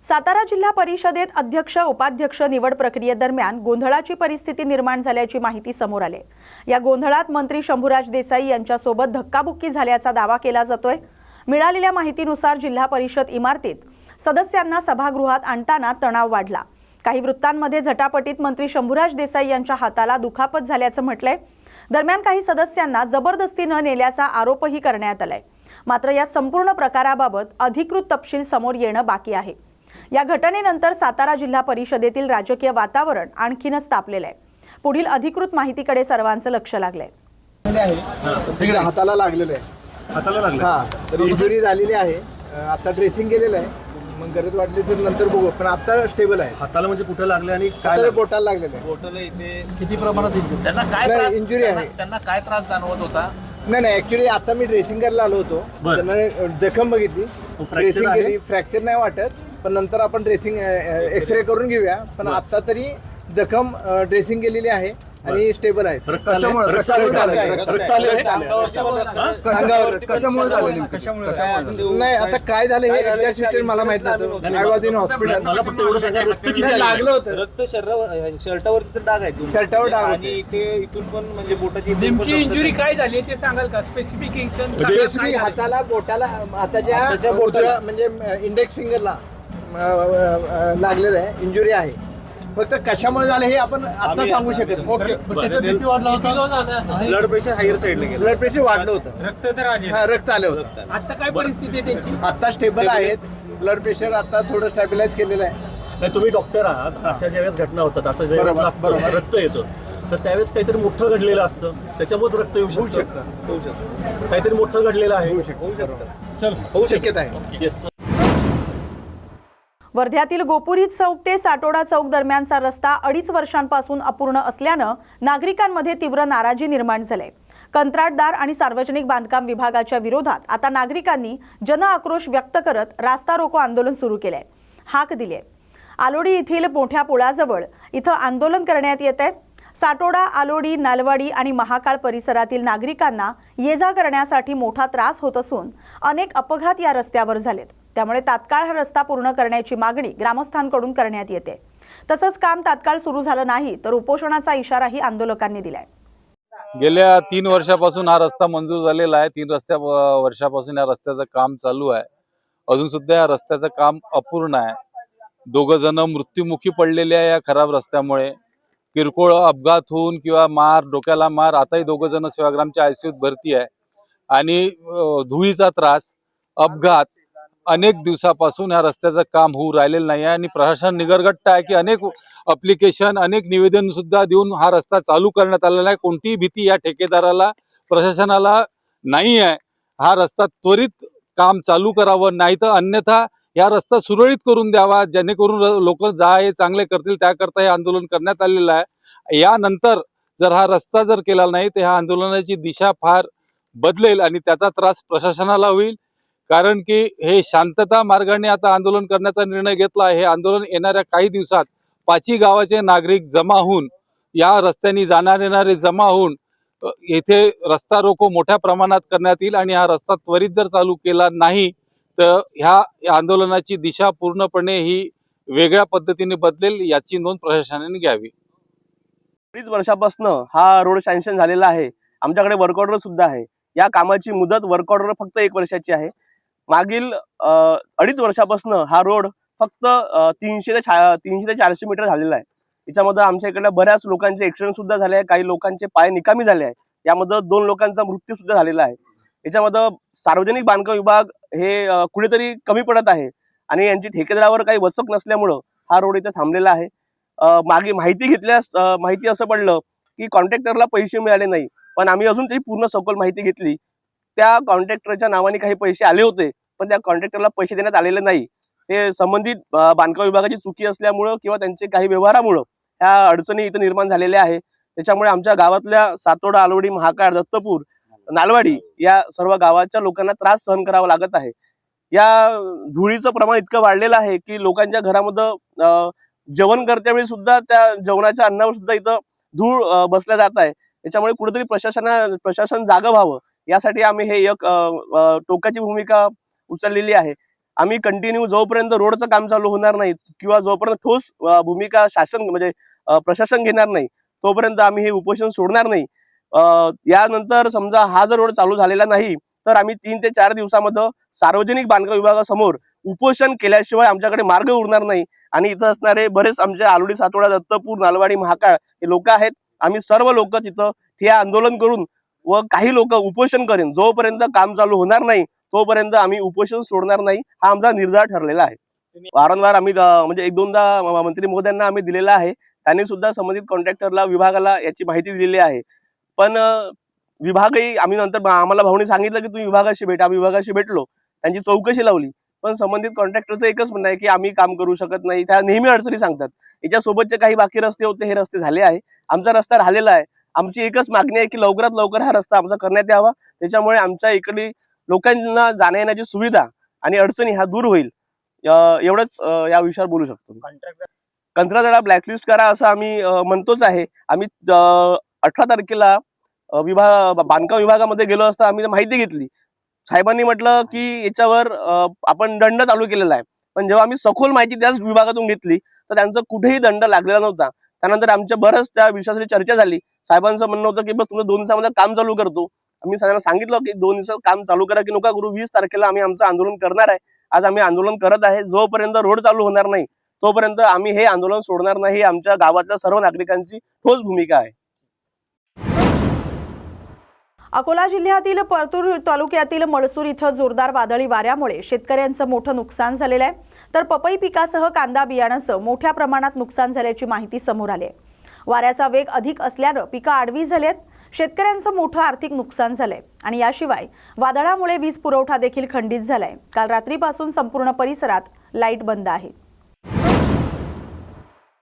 सातारा जिल्हा परिषदेत अध्यक्ष उपाध्यक्ष निवड प्रक्रियेदरम्यान गोंधळाची परिस्थिती निर्माण झाल्याची माहिती समोर आली। या गोंधळात मंत्री शंभूराज देसाई यांच्यासोबत धक्काबुक्की झाल्याचा दावा केला जातोय। मिळालेल्या माहितीनुसार जिल्हा परिषद इमारतीत सदस्यांना सभागृहात आणताना तणाव वाढला। काही वृत्तांमध्ये झटापटीत मंत्री शंभूराज देसाई यांच्या हाताला दुखापत झाल्याचं म्हटलंय। दरम्यान काही सदस्यांना जबरदस्तीने नेल्याचा आरोपही करण्यात आलाय। मात्र या संपूर्ण प्रकाराबाबत अधिकृत तपशील समोर येणं बाकी आहे। या घटनेनंतर सातारा जिल्हा परिषदेतील राजकीय वातावरण आणखीनच तापलेलं आहे। पुढील अधिकृत माहितीकडे सर्वांचं लक्ष लागलंय। तिकडे हाताला लागलेलं आहे। हाताला लागलं? हां, तर इंजुरी झालेली आहे। आता ड्रेसिंग केलेलं आहे। मग गरज वाटली तर नंतर बघू, पण आता स्टेबल आहे। हाताला म्हणजे कुठे लागले आणि काय हाताला बोटाला लागलेलं आहे। बोटाला इथे किती प्रमाणात इंजुरी? त्यांना काय नाही, त्रास injury आहे. त्यांना काय त्रास जाणवत होता? नाही ऍक्च्युली आता मी ड्रेसिंग करायला आलो होतो। बरं. त्यांना जखम बघितली, fracture ड्रेसिंग आहे? केली। फ्रॅक्चर नाही वाटत, पण नंतर आपण ड्रेसिंग एक्सरे करून घेऊया। पण आता तरी जखम ड्रेसिंग केलेली आहे आणि स्टेबल आहे। कशामुळे नाही, आता काय झालं हे एक्झॅक्ट सिच्युएशन मला माहित नव्हतं। I was in hospital. मला फक्त एवढं सांगा, रक्त किती नाही, लागलं होतं। रक्त शर्टावरती तर डाग आहे शर्टावर डाग होते. आणि इथे इथून पण म्हणजे बोटाची नेमकी इंजुरी काय झाली ते सांगाल का? स्पेसिफिकेशन स्पेसिफिक हाताला बोटाला हाताच्या बोटाला म्हणजे इंडेक्स फिंगरला लागलेलं आहे, इंजुरी आहे। फक्त कशामुळे झालं हे आपण आता सांगू शकत नाही। ब्लड प्रेशर हायर साईडला गेलं। ब्लड प्रेशर वाढलं होतं, रक्त तर आले। रक्त आलं होतं। आता काय परिस्थिती आहे त्यांची? आता स्टेबल आहेत। ब्लड प्रेशर आता थोडं स्टॅबिलाइज केलेलं आहे। नाही, तुम्ही डॉक्टर आहात, अशा ज्यावेळेस घटना होतात, असं ज्यावेळेस बरोबर, लागतं, बरोबर. रक्त येतं, तर त्यावेळेस काहीतरी मोठं घडलेलं असतं, त्याच्यामुळेच रक्त येऊ शकतं। होऊ शकतं काहीतरी मोठं घडलेलं आहे। होऊ शक्यता आहे। Yes. वर्ध्यातील गोपुरी चौक ते साटोडा चौक दरम्यानचा रस्ता 2.5 वर्षांपासून अपूर्ण असल्यानं नागरिकांमध्ये तीव्र नाराजी निर्माण झाली। कंत्राटदार आणि सार्वजनिक बांधकाम विभागाच्या विरोधात आता नागरिकांनी जनआक्रोश व्यक्त करत रास्ता रोको आंदोलन सुरू केलंय, हाक दिली आहे। आलोडी येथील मोठ्या पुलाजवळ इथं आंदोलन करण्यात येत आहे। साटोडा, आलोडी, नालवाडी आणि महाकाळ परिसरातील नागरिकांना ये-जा करण्यासाठी मोठा त्रास होत असून अनेक अपघात या रस्त्यावर झालेत। त्यामुळे तात्काळ हा रस्ता पूर्ण करण्याची मागणी ग्रामस्थांकडून करण्यात येते। तसंच काम तात्काळ सुरू झालं नाही तर उपोषणाचा इशाराही आंदोलकांनी दिलाय। गेल्या 3 वर्षापासून हा रस्ता मंजूर झालेला आहे। 3 वर्षापासून या रस्त्याचं काम चालू आहे। अजून सुद्धा या रस्त्याचं काम अपूर्ण आहे। 2 जण मृत्युमुखी पडलेले आहे या खराब रस्त्यामुळे। किरकोळ अपघात होऊन किंवा मार, डोक्याला मार, आताही 2 जण सेवाग्रामच्या आयसीयूत भरती आहे। आणि धुळीचा त्रास, अपघात अनेक दिवसापासून या रस्त्याचं काम होऊ राहिलेलं नाही आहे। आणि प्रशासन निगरगट्ट आहे की अनेक अप्लिकेशन, अनेक निवेदन सुद्धा देऊन हा रस्ता चालू करण्यात आलेला आहे। कोणतीही भीती या ठेकेदाराला, प्रशासनाला नाही आहे। हा रस्ता त्वरित काम चालू करावं, नाही तर अन्यथा या रस्ता सुरळीत करून द्यावा, जेणेकरून लोक हे चांगले करतील त्याकरता हे आंदोलन करण्यात आलेलं आहे। यानंतर जर हा रस्ता जर केला नाही तर ह्या आंदोलनाची दिशा फार बदलेल आणि त्याचा त्रास प्रशासनाला होईल। कारण की हे शांतता मार्गाने आता आंदोलन करण्याचा निर्णय घेतला आहे। हे आंदोलन येणाऱ्या काही दिवसात 5ही गावाचे नागरिक जमा होऊन, या रस्त्याने जाणारे जमा होऊन येथे रस्ता रोको मोठ्या प्रमाणात करण्यात येईल। आणि हा रस्ता त्वरित जर चालू केला नाही तर ह्या आंदोलनाची दिशा पूर्णपणे ही वेगळ्या पद्धतीने बदलेल, याची नोंद प्रशासनाने घ्यावी। 2.5 वर्षापासून हा रोड सँक्शन झालेला आहे। आमच्याकडे वर्क ऑर्डर सुद्धा आहे। या कामाची मुदत वर्क ऑर्डर फक्त 1 वर्षाची आहे। मागील 2.5 वर्षापासून हा रोड फक्त 300 ते 400 मीटर झालेला आहे। याच्यामध्ये आमच्या इकडल्या बऱ्याच लोकांचे ऍक्सिडेंट सुद्धा झाले आहे। काही लोकांचे पाय निकामी झाले आहे। यामध्ये 2 लोकांचा मृत्यू सुद्धा झालेला आहे। याच्यामध्ये सार्वजनिक बांधकाम विभाग हे कुठेतरी कमी पडत आहे आणि यांची ठेकेदारावर काही वचक नसल्यामुळं हा रोड इथे थांबलेला आहे। मागे माहिती असं पडलं की कॉन्ट्रॅक्टरला पैसे मिळाले नाही, पण आम्ही अजून तरी पूर्ण सखोल माहिती घेतली। त्या कॉन्ट्रॅक्टरच्या नावाने काही पैसे आले होते, पण त्या कॉन्ट्रॅक्टरला पैसे देण्यात आलेले नाही। हे संबंधित बांधकाम विभागाची चुकी असल्यामुळं किंवा त्यांचे काही व्यवहारामुळं ह्या अडचणी इथं निर्माण झालेल्या आहे। त्याच्यामुळे आमच्या गावातल्या सातोडा, आलोडी, महाकाळ, दत्तपूर, नालवाडी या सर्व गावाच्या लोकांना त्रास सहन करावा लागत आहे। या धुळीचं प्रमाण इतकं वाढलेलं आहे की लोकांच्या घरामध्ये जेवण करत्या वेळी सुद्धा त्या जेवणाच्या अन्नावर सुद्धा इथं धूळ बसल्या जात आहे। त्याच्यामुळे कुठेतरी प्रशासन जागं व्हावं यासाठी आम्ही हे एक टोकाची भूमिका उचललेली आहे। आम्ही कंटिन्यू जोपर्यंत रोडचं काम चालू होणार नाही किंवा जोपर्यंत ठोस भूमिका शासन म्हणजे प्रशासन घेणार नाही तोपर्यंत आम्ही हे उपोषण सोडणार नाही. यानंतर समजा हा जर रोड चालू झालेला नाही तर आम्ही 3 ते 4 दिवसामध्ये सार्वजनिक बांधकाम विभागासमोर उपोषण केल्याशिवाय आमच्याकडे मार्ग उरणार नाही. आणि इथं असणारे बरेच आमचे आलोडी, सातोडा, दत्तपूर, नालवाडी, महाकाळ हे लोक आहेत. आम्ही सर्व लोक तिथं हे आंदोलन करून व काही लोक उपोषण करेन. जोपर्यंत काम चालू होणार नाही तोपर्यंत आम्ही उपोषण सोडणार नाही, हा आमचा निर्धार ठरलेला आहे. वारंवार आम्ही म्हणजे 1-2दा मंत्री महोदयांना आम्ही दिलेला आहे. त्यांनी सुद्धा संबंधित कॉन्ट्रॅक्टरला, विभागाला याची माहिती दिलेली आहे. पण विभागही आम्ही नंतर आम्हाला भाऊनी सांगितलं की तुम्ही विभागाशी भेटा. आम्ही विभागाशी भेटलो, त्यांची चौकशी लावली. पण संबंधित कॉन्ट्रॅक्टरचं एकच म्हणणं आहे की आम्ही काम करू शकत नाही. त्या नेहमी अडचणी सांगतात. याच्यासोबतचे काही बाकी रस्ते होते, हे रस्ते झाले आहे. आमचा रस्ता राहिलेला आहे. आमची एकच मागणी आहे की लवकरात लवकर हा रस्ता आमचा करण्यात यावा. त्याच्यामुळे आमच्या इकडे लोकांना जाण्या येण्याची सुविधा आणि अडचणी ह्या दूर होईल. एवढंच या विषयावर बोलू शकतो. कंत्राटदाराला ब्लॅकलिस्ट करा असं आम्ही म्हणतोच आहे. आम्ही 18 तारखेला बांधकाम विभागामध्ये गेलो असता आम्ही माहिती घेतली. साहेबांनी म्हटलं की याच्यावर आपण दंड चालू केलेला आहे. पण जेव्हा आम्ही सखोल माहिती त्याच विभागातून घेतली तर त्यांचा कुठेही दंड लागलेला नव्हता. त्यानंतर आमच्या बरंच त्या विषयासाठी चर्चा झाली. साहेबांचं म्हणणं होतं की बस तुमचं 2 दिवसामध्ये काम चालू करतो. आम्ही सगळ्यांना सांगितलं की 2 दिवसात काम चालू करा की नका करू. 20 तारखेला आम्ही आमचं आंदोलन करणार आहे. आज आम्ही आंदोलन करत आहे. जोपर्यंत रोड चालू होणार नाही तोपर्यंत आम्ही हे आंदोलन सोडणार नाही. ही आमच्या गावातल्या सर्व नागरिकांची ठोस भूमिका आहे. अकोला जिल्ह्यातील परतूर तालुक्यातील मळसूर इथं जोरदार वादळी वाऱ्यामुळे शेतकऱ्यांचं मोठं नुकसान झालेलं आहे. तर पपई पिकासह कांदा बियाणांचं मोठ्या प्रमाणात नुकसान झाल्याची माहिती समोर आली आहे. वाऱ्याचा वेग अधिक असल्यानं पिकं आडवी झालेत. शेतकऱ्यांचं मोठं आर्थिक नुकसान झालंय आणि याशिवाय वादळामुळे वीज पुरवठा देखील खंडित झालाय. काल रात्रीपासून संपूर्ण परिसरात लाईट बंद आहे.